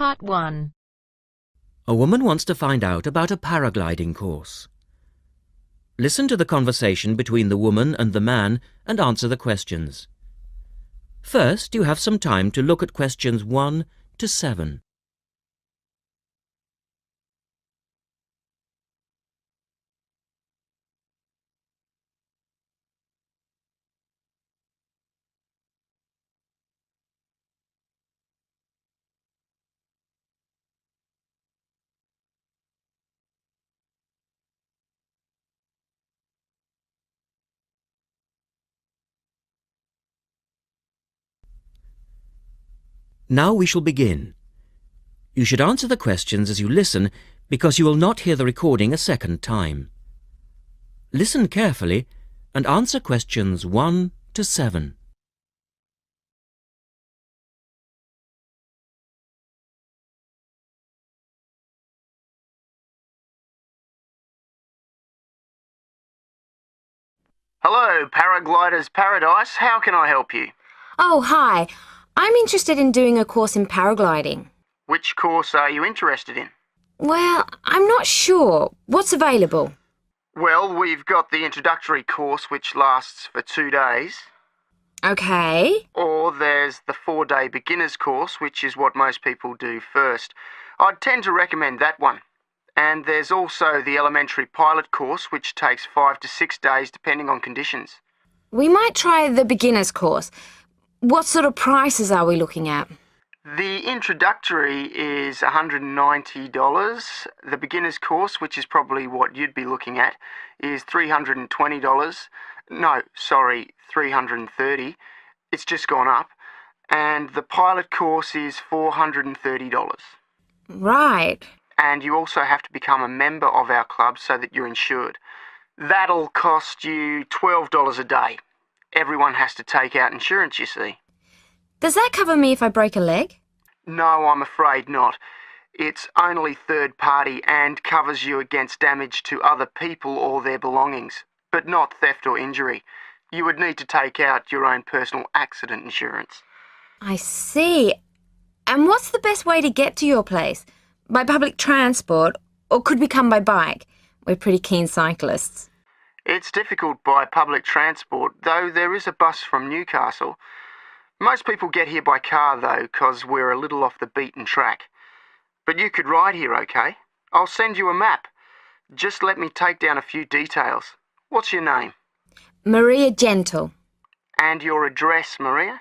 Part 1. A woman wants to find out about a paragliding course. Listen to the conversation between the woman and the man and answer the questions. First, you have some time to look at questions 1 to 7. Now we shall begin. You should answer the questions as you listen because you will not hear the recording a second time. Listen carefully and answer questions 1 to 7. Hello, Paraglider's Paradise. How can I help you? Oh, hi. I'm interested in doing a course in paragliding. Which course are you interested in? Well, I'm not sure. What's available? Well, we've got the introductory course which lasts for 2 days. Okay. Or there's the 4-day beginner's course, which is what most people do first. I'd tend to recommend that one. And there's also the elementary pilot course, which takes 5 to 6 days depending on conditions. We might try the beginner's course. What sort of prices are we looking at? The introductory is $190. The beginner's course, which is probably what you'd be looking at, is $320. No, sorry, $330. It's just gone up. And the pilot course is $430. Right. And you also have to become a member of our club so that you're insured. That'll cost you $12 a day. Everyone has to take out insurance, you see. Does that cover me if I break a leg? No, I'm afraid not. It's only third party and covers you against damage to other people or their belongings, but not theft or injury. You would need to take out your own personal accident insurance. I see. And what's the best way to get to your place? By public transport, or could we come by bike? We're pretty keen cyclists. It's difficult by public transport, though there is a bus from Newcastle. Most people get here by car, though, 'cause we're a little off the beaten track. But you could ride here, okay? I'll send you a map. Just let me take down a few details. What's your name? Maria Gentle. And your address, Maria?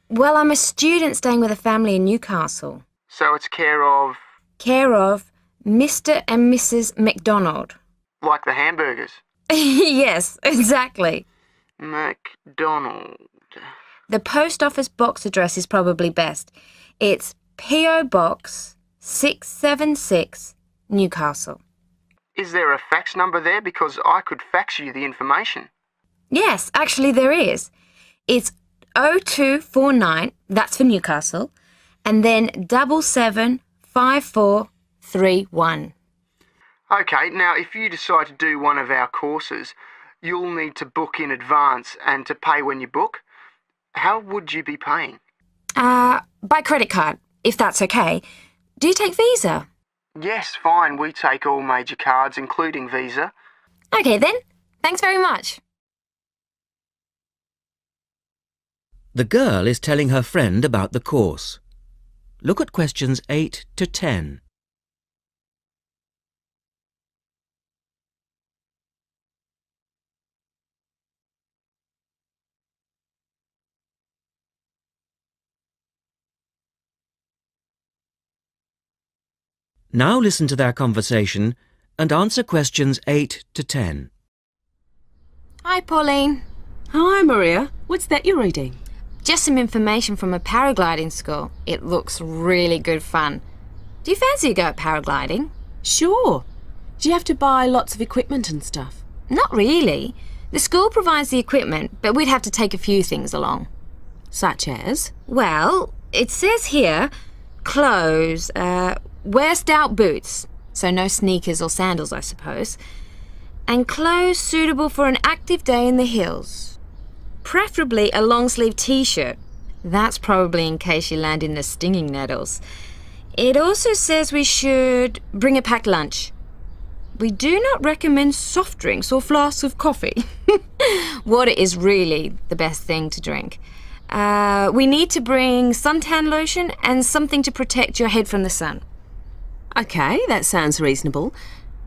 Well, I'm a student staying with a family in Newcastle. So it's care of... Care of Mr. and Mrs. McDonald. like the hamburgers? Yes, exactly. McDonald. The post office box address is probably best. It's P.O. Box 676, Newcastle. Is there a fax number there? Because I could fax you the information. Yes, actually there is. It's 0249, that's for Newcastle, and then 775431. Okay, now if you decide to do one of our courses, you'll need to book in advance and to pay when you book. How would you be paying? By credit card, if that's okay. Do you take Visa? Yes, fine. We take all major cards, including Visa. Okay then. Thanks very much. The girl is telling her friend about the course. Look at questions 8 to 10. Now listen to their conversation and answer questions 8 to 10. Hi, Pauline. Hi, Maria. What's that you're reading? Just some information from a paragliding school. It looks really good fun. Do you fancy a go at paragliding? Sure. Do you have to buy lots of equipment and stuff? Not really. The school provides the equipment, but we'd have to take a few things along. Such as? Well, it says here, clothes, wear stout boots, so no sneakers or sandals, I suppose, and clothes suitable for an active day in the hills. Preferably a long-sleeve t-shirt. That's probably in case you land in the stinging nettles. It also says we should bring a packed lunch. We do not recommend soft drinks or flasks of coffee. Water is really the best thing to drink. We need to bring suntan lotion and something to protect your head from the sun. Okay, that sounds reasonable.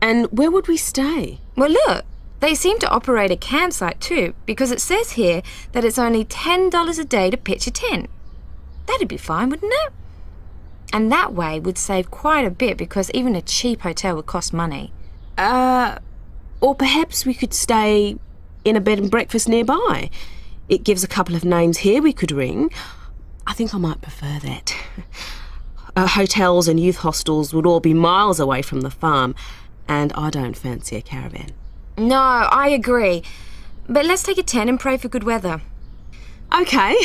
And where would we stay? Well, look, they seem to operate a campsite too, because it says here that it's only $10 a day to pitch a tent. That'd be fine, wouldn't it? And that way we'd save quite a bit, because even a cheap hotel would cost money. Or perhaps we could stay in a bed and breakfast nearby. It gives a couple of names here we could ring. I think I might prefer that. Hotels and youth hostels would all be miles away from the farm, and I don't fancy a caravan. No, I agree. But let's take a tent and pray for good weather. Okay,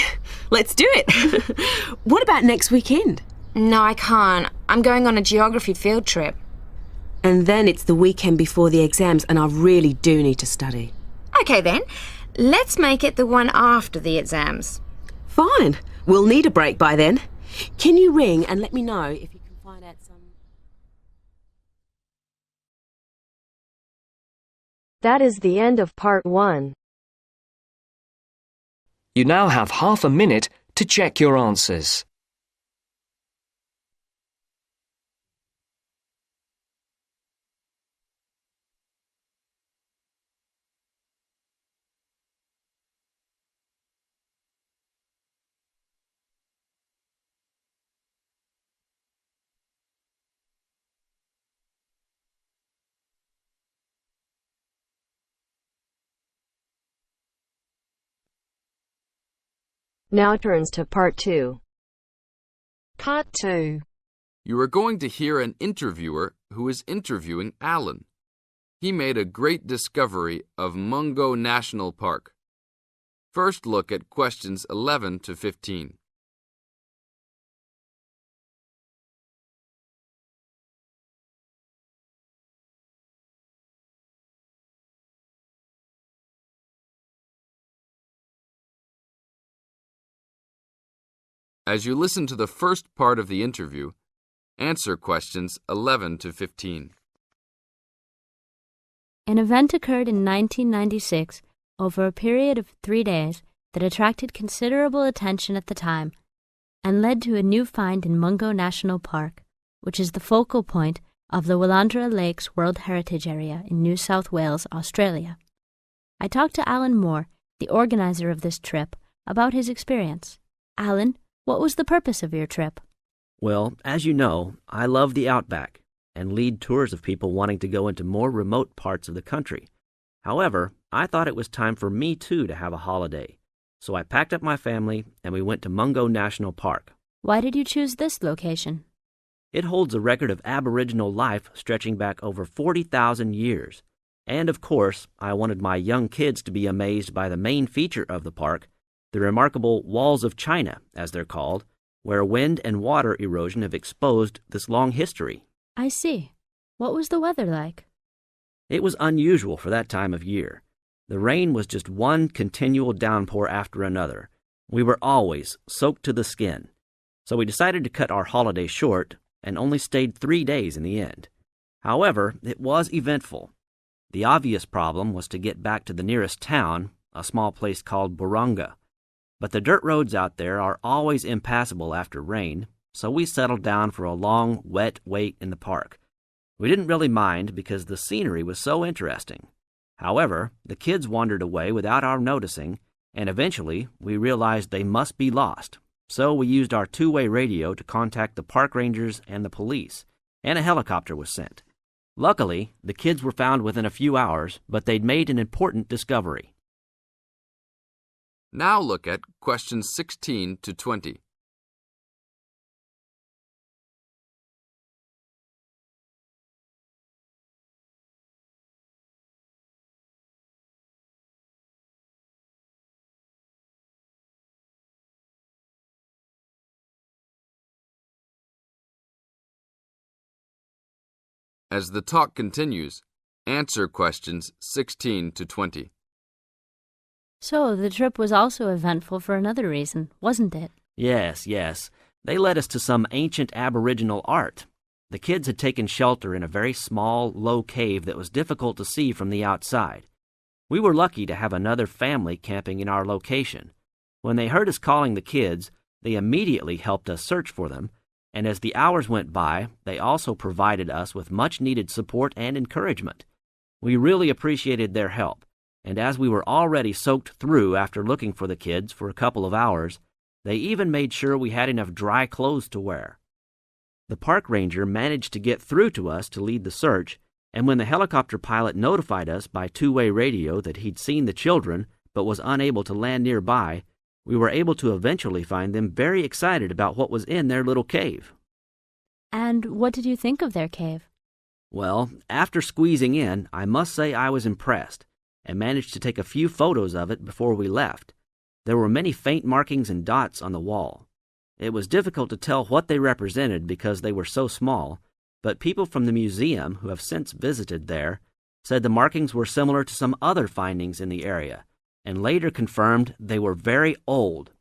let's do it. What about next weekend? No, I can't. I'm going on a geography field trip. And then it's the weekend before the exams, and I really do need to study. Okay then, let's make it the one after the exams. Fine, we'll need a break by then. Can you ring and let me know if you can find out some... That is the end of part 1. You now have half a minute to check your answers. Now turns to part 2. Part 2. You are going to hear an interviewer who is interviewing Alan. He made a great discovery of Mungo National Park. First look at questions 11 to 15. As you listen to the first part of the interview, answer questions 11 to 15. An event occurred in 1996 over a period of 3 days that attracted considerable attention at the time and led to a new find in Mungo National Park, which is the focal point of the Willandra Lakes World Heritage Area in New South Wales, Australia. I talked to Alan Moore, the organizer of this trip, about his experience. Alan, what was the purpose of your trip? Well, as you know, I love the outback and lead tours of people wanting to go into more remote parts of the country. However, I thought it was time for me too to have a holiday. So I packed up my family and we went to Mungo National Park. Why did you choose this location? It holds a record of Aboriginal life stretching back over 40,000 years. And of course, I wanted my young kids to be amazed by the main feature of the park, the remarkable Walls of China, as they're called, where wind and water erosion have exposed this long history. I see. What was the weather like? It was unusual for that time of year. The rain was just one continual downpour after another. We were always soaked to the skin. So we decided to cut our holiday short and only stayed 3 days in the end. However, it was eventful. The obvious problem was to get back to the nearest town, a small place called Burunga. But the dirt roads out there are always impassable after rain, so we settled down for a long, wet wait in the park. We didn't really mind because the scenery was so interesting. However, the kids wandered away without our noticing, and eventually we realized they must be lost. So we used our two-way radio to contact the park rangers and the police, and a helicopter was sent. Luckily, the kids were found within a few hours, but they'd made an important discovery. Now look at questions 16 to 20. As the talk continues, answer questions 16 to 20. So, the trip was also eventful for another reason, wasn't it? Yes. They led us to some ancient Aboriginal art. The kids had taken shelter in a very small, low cave that was difficult to see from the outside. We were lucky to have another family camping in our location. When they heard us calling the kids, they immediately helped us search for them, and as the hours went by, they also provided us with much-needed support and encouragement. We really appreciated their help, and as we were already soaked through after looking for the kids for a couple of hours, they even made sure we had enough dry clothes to wear. The park ranger managed to get through to us to lead the search, and when the helicopter pilot notified us by two-way radio that he'd seen the children but was unable to land nearby, we were able to eventually find them very excited about what was in their little cave. And what did you think of their cave? Well, after squeezing in, I must say I was impressed, and managed to take a few photos of it before we left. There were many faint markings and dots on the wall. It was difficult to tell what they represented because they were so small, but people from the museum who have since visited there said the markings were similar to some other findings in the area, and later confirmed they were very old.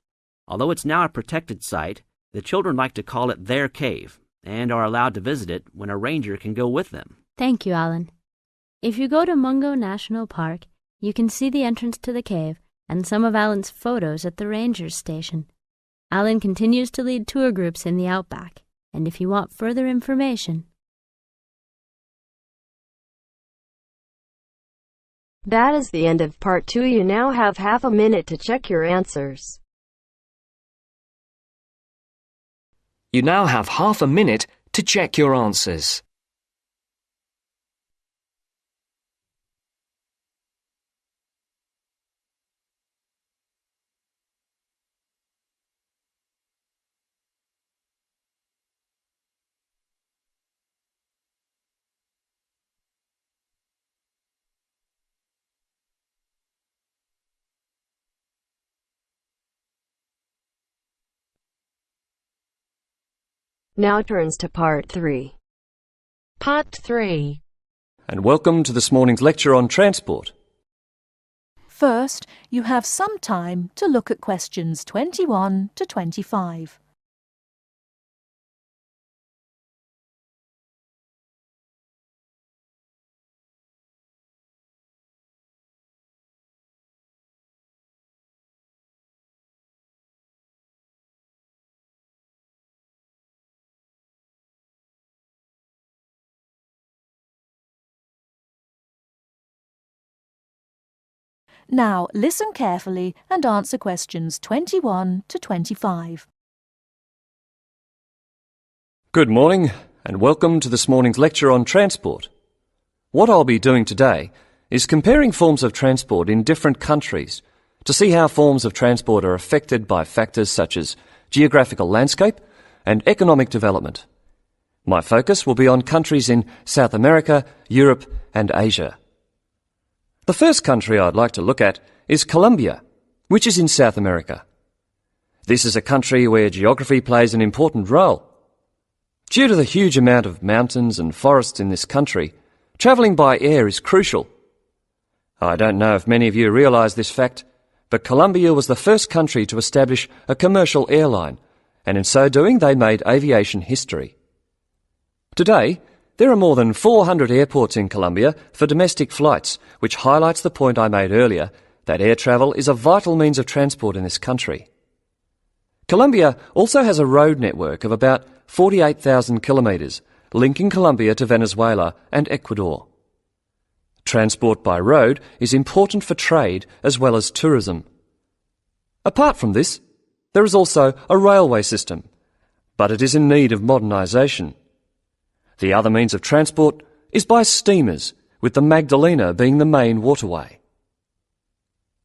Although it's now a protected site, the children like to call it their cave, and are allowed to visit it when a ranger can go with them. Thank you, Alan. If you go to Mungo National Park, you can see the entrance to the cave and some of Alan's photos at the ranger's station. Alan continues to lead tour groups in the outback, and if you want further information... That is the end of part 2. You now have half a minute to check your answers. You now have half a minute to check your answers. Now turns to part 3. Part 3. And welcome to this morning's lecture on transport. First, you have some time to look at questions 21 to 25. Now, listen carefully and answer questions 21 to 25. Good morning, and welcome to this morning's lecture on transport. What I'll be doing today is comparing forms of transport in different countries to see how forms of transport are affected by factors such as geographical landscape and economic development. My focus will be on countries in South America, Europe, and Asia. The first country I'd like to look at is Colombia, which is in South America. This is a country where geography plays an important role. Due to the huge amount of mountains and forests in this country, travelling by air is crucial. I don't know if many of you realise this fact, but Colombia was the first country to establish a commercial airline, and in so doing they made aviation history. Today, there are more than 400 airports in Colombia for domestic flights, which highlights the point I made earlier that air travel is a vital means of transport in this country. Colombia also has a road network of about 48,000 kilometres, linking Colombia to Venezuela and Ecuador. Transport by road is important for trade as well as tourism. Apart from this, there is also a railway system, but it is in need of modernisation. The other means of transport is by steamers, with the Magdalena being the main waterway.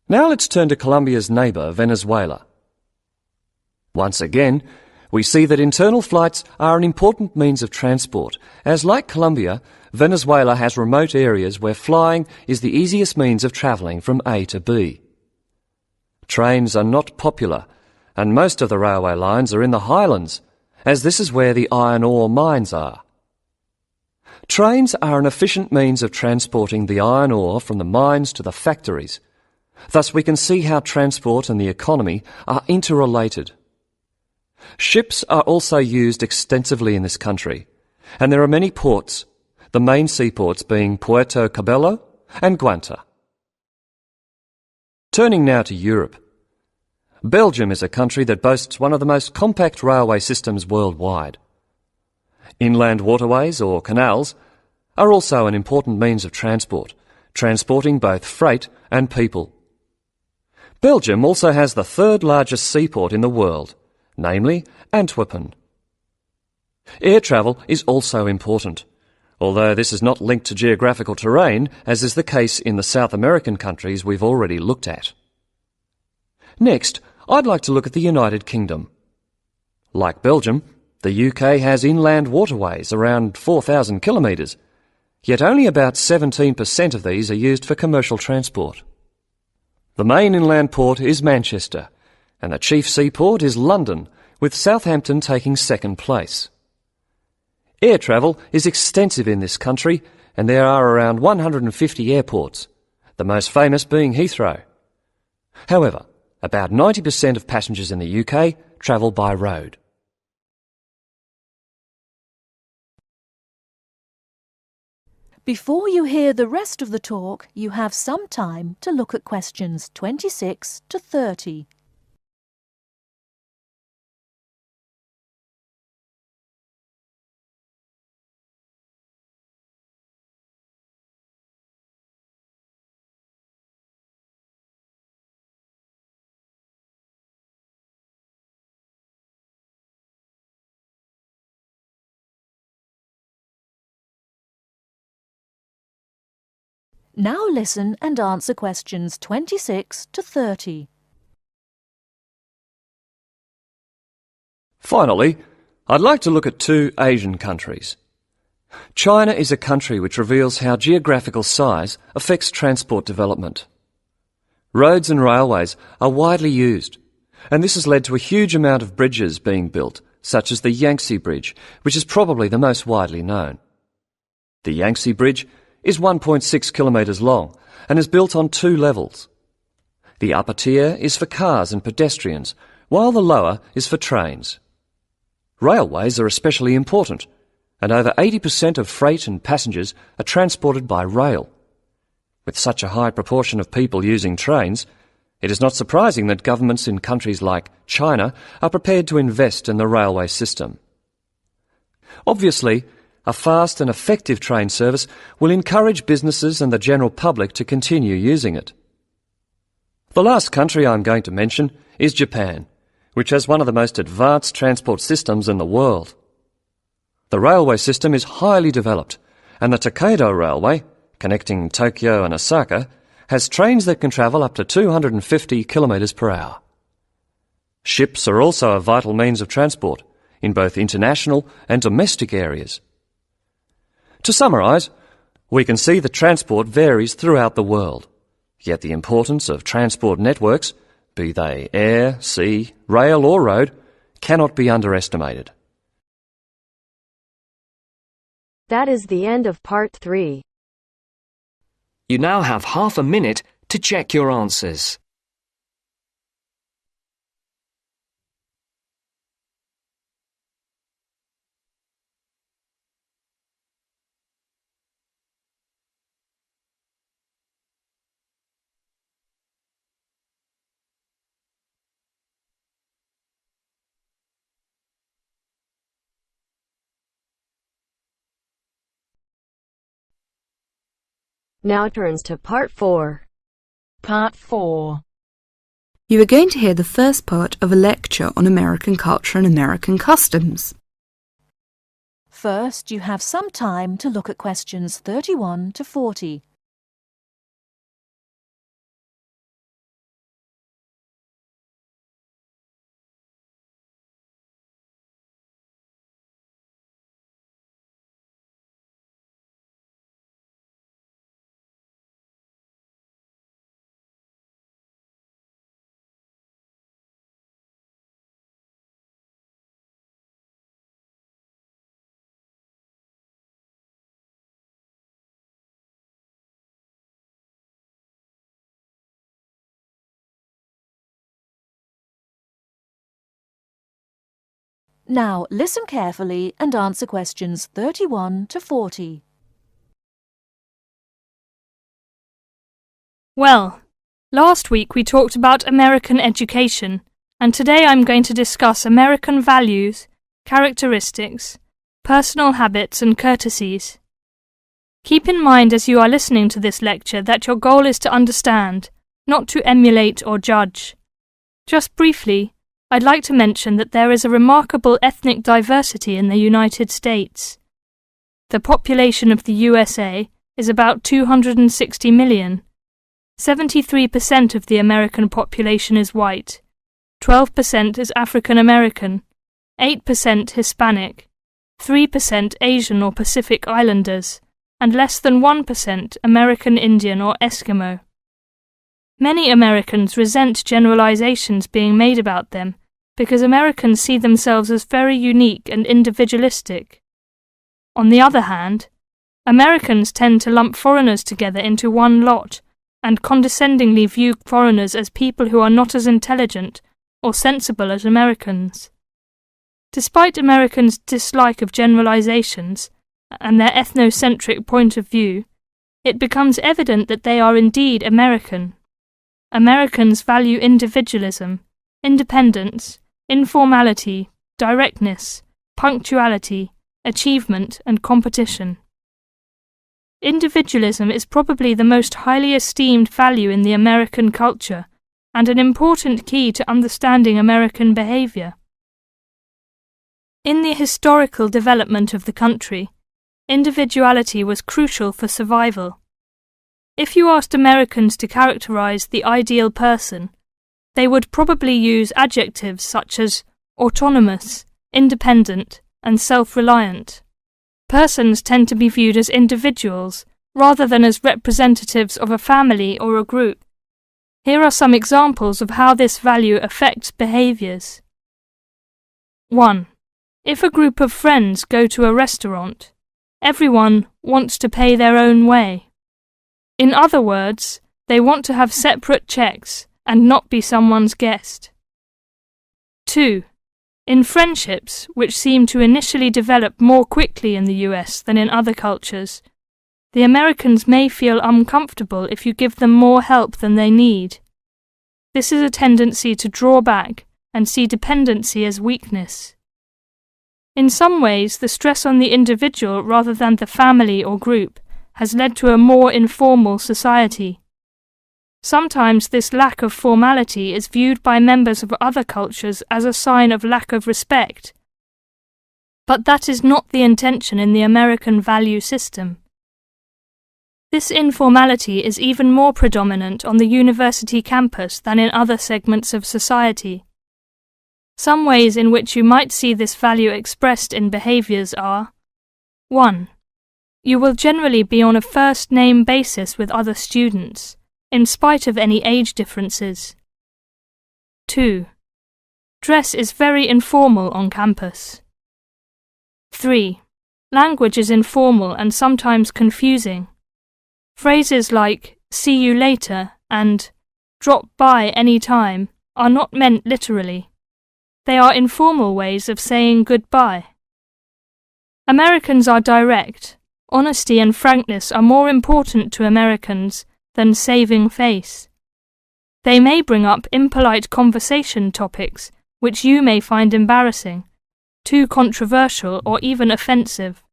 Now let's turn to Colombia's neighbour, Venezuela. Once again, we see that internal flights are an important means of transport, as like Colombia, Venezuela has remote areas where flying is the easiest means of travelling from A to B. Trains are not popular, and most of the railway lines are in the highlands, as this is where the iron ore mines are. Trains are an efficient means of transporting the iron ore from the mines to the factories. Thus we can see how transport and the economy are interrelated. Ships are also used extensively in this country, and there are many ports, the main seaports being Puerto Cabello and Guanta. Turning now to Europe. Belgium is a country that boasts one of the most compact railway systems worldwide. Inland waterways, or canals, are also an important means of transport, transporting both freight and people. Belgium also has the third largest seaport in the world, namely Antwerpen. Air travel is also important, although this is not linked to geographical terrain, as is the case in the South American countries we've already looked at. Next, I'd like to look at the United Kingdom. Like Belgium, the UK has inland waterways around 4,000 kilometres, yet only about 17% of these are used for commercial transport. The main inland port is Manchester, and the chief seaport is London, with Southampton taking second place. Air travel is extensive in this country, and there are around 150 airports, the most famous being Heathrow. However, about 90% of passengers in the UK travel by road. Before you hear the rest of the talk, you have some time to look at questions 26 to 30. Now listen and answer questions 26 to 30. Finally, I'd like to look at two Asian countries. China is a country which reveals how geographical size affects transport development. Roads and railways are widely used, and this has led to a huge amount of bridges being built, such as the Yangtze Bridge, which is probably the most widely known. The Yangtze Bridge is 1.6 kilometres long and is built on two levels. The upper tier is for cars and pedestrians, while the lower is for trains. Railways are especially important, and over 80% of freight and passengers are transported by rail. With such a high proportion of people using trains, it is not surprising that governments in countries like China are prepared to invest in the railway system. Obviously, a fast and effective train service will encourage businesses and the general public to continue using it. The last country I'm going to mention is Japan, which has one of the most advanced transport systems in the world. The railway system is highly developed, and the Tokaido Railway, connecting Tokyo and Osaka, has trains that can travel up to 250 kilometres per hour. Ships are also a vital means of transport in both international and domestic areas. To summarise, we can see that transport varies throughout the world, yet the importance of transport networks, be they air, sea, rail or road, cannot be underestimated. That is the end of part 3. You now have half a minute to check your answers. Now turns to part 4. Part 4. You are going to hear the first part of a lecture on American culture and American customs. First, you have some time to look at questions 31 to 40. Now listen carefully and answer questions 31 to 40. Well, last week we talked about American education, and today I'm going to discuss American values, characteristics, personal habits and courtesies. Keep in mind as you are listening to this lecture that your goal is to understand, not to emulate or judge. Just briefly, I'd like to mention that there is a remarkable ethnic diversity in the United States. The population of the USA is about 260 million. 73% of the American population is white, 12% is African American, 8% Hispanic, 3% Asian or Pacific Islanders, and less than 1% American Indian or Eskimo. Many Americans resent generalizations being made about them because Americans see themselves as very unique and individualistic. On the other hand, Americans tend to lump foreigners together into one lot and condescendingly view foreigners as people who are not as intelligent or sensible as Americans. Despite Americans' dislike of generalizations and their ethnocentric point of view, it becomes evident that they are indeed American. Americans value individualism, independence, informality, directness, punctuality, achievement, and competition. Individualism is probably the most highly esteemed value in the American culture and an important key to understanding American behavior. In the historical development of the country, individuality was crucial for survival. If you asked Americans to characterize the ideal person, they would probably use adjectives such as autonomous, independent, and self-reliant. Persons tend to be viewed as individuals rather than as representatives of a family or a group. Here are some examples of how this value affects behaviors. 1. If a group of friends go to a restaurant, everyone wants to pay their own way. In other words, they want to have separate checks and not be someone's guest. 2. In friendships, which seem to initially develop more quickly in the US than in other cultures, the Americans may feel uncomfortable if you give them more help than they need. This is a tendency to draw back and see dependency as weakness. In some ways, the stress on the individual rather than the family or group has led to a more informal society. Sometimes this lack of formality is viewed by members of other cultures as a sign of lack of respect. But that is not the intention in the American value system. This informality is even more predominant on the university campus than in other segments of society. Some ways in which you might see this value expressed in behaviors are: 1. You will generally be on a first-name basis with other students, in spite of any age differences. 2. Dress is very informal on campus. 3. Language is informal and sometimes confusing. Phrases like "see you later" and "drop by any time" are not meant literally. They are informal ways of saying goodbye. Americans are direct. Honesty and frankness are more important to Americans than saving face. They may bring up impolite conversation topics which you may find embarrassing, too controversial or even offensive.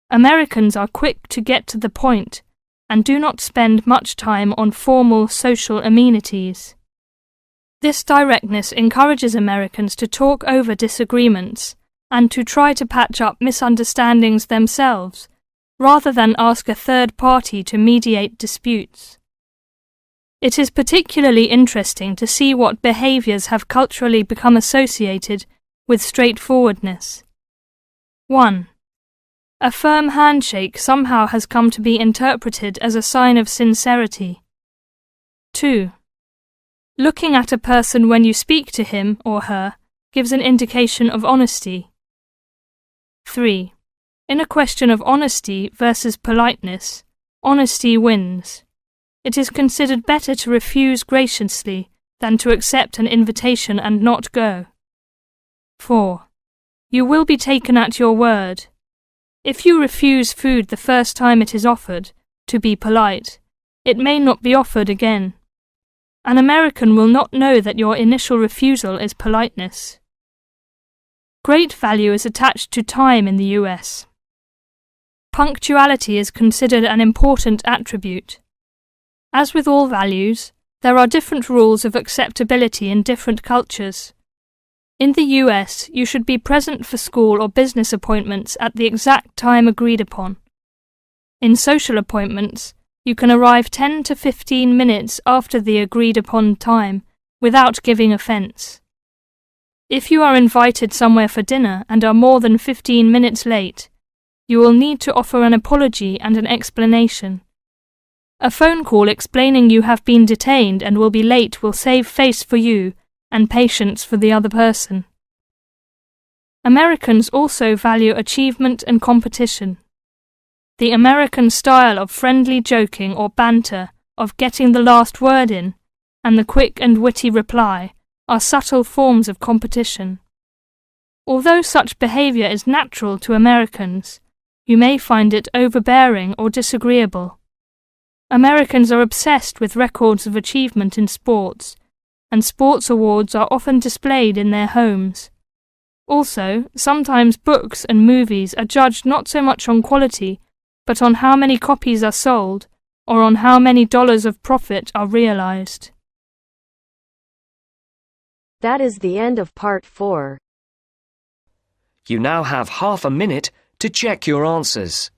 Americans are quick to get to the point and do not spend much time on formal social amenities. This directness encourages Americans to talk over disagreements and to try to patch up misunderstandings themselves, rather than ask a third party to mediate disputes. It is particularly interesting to see what behaviors have culturally become associated with straightforwardness. 1. A firm handshake somehow has come to be interpreted as a sign of sincerity. 2. Looking at a person when you speak to him or her gives an indication of honesty. 3. In a question of honesty versus politeness, honesty wins. It is considered better to refuse graciously than to accept an invitation and not go. 4. You will be taken at your word. If you refuse food the first time it is offered, to be polite, it may not be offered again. An American will not know that your initial refusal is politeness. Great value is attached to time in the US. Punctuality is considered an important attribute. As with all values, there are different rules of acceptability in different cultures. In the US, you should be present for school or business appointments at the exact time agreed upon. In social appointments, you can arrive 10 to 15 minutes after the agreed upon time without giving offence. If you are invited somewhere for dinner and are more than 15 minutes late, you will need to offer an apology and an explanation. A phone call explaining you have been detained and will be late will save face for you and patience for the other person. Americans also value achievement and competition. The American style of friendly joking or banter, of getting the last word in, and the quick and witty reply are subtle forms of competition. Although such behaviour is natural to Americans, you may find it overbearing or disagreeable. Americans are obsessed with records of achievement in sports, and sports awards are often displayed in their homes. Also, sometimes books and movies are judged not so much on quality, but on how many copies are sold, or on how many dollars of profit are realized. That is the end of part 4. You now have half a minute to check your answers.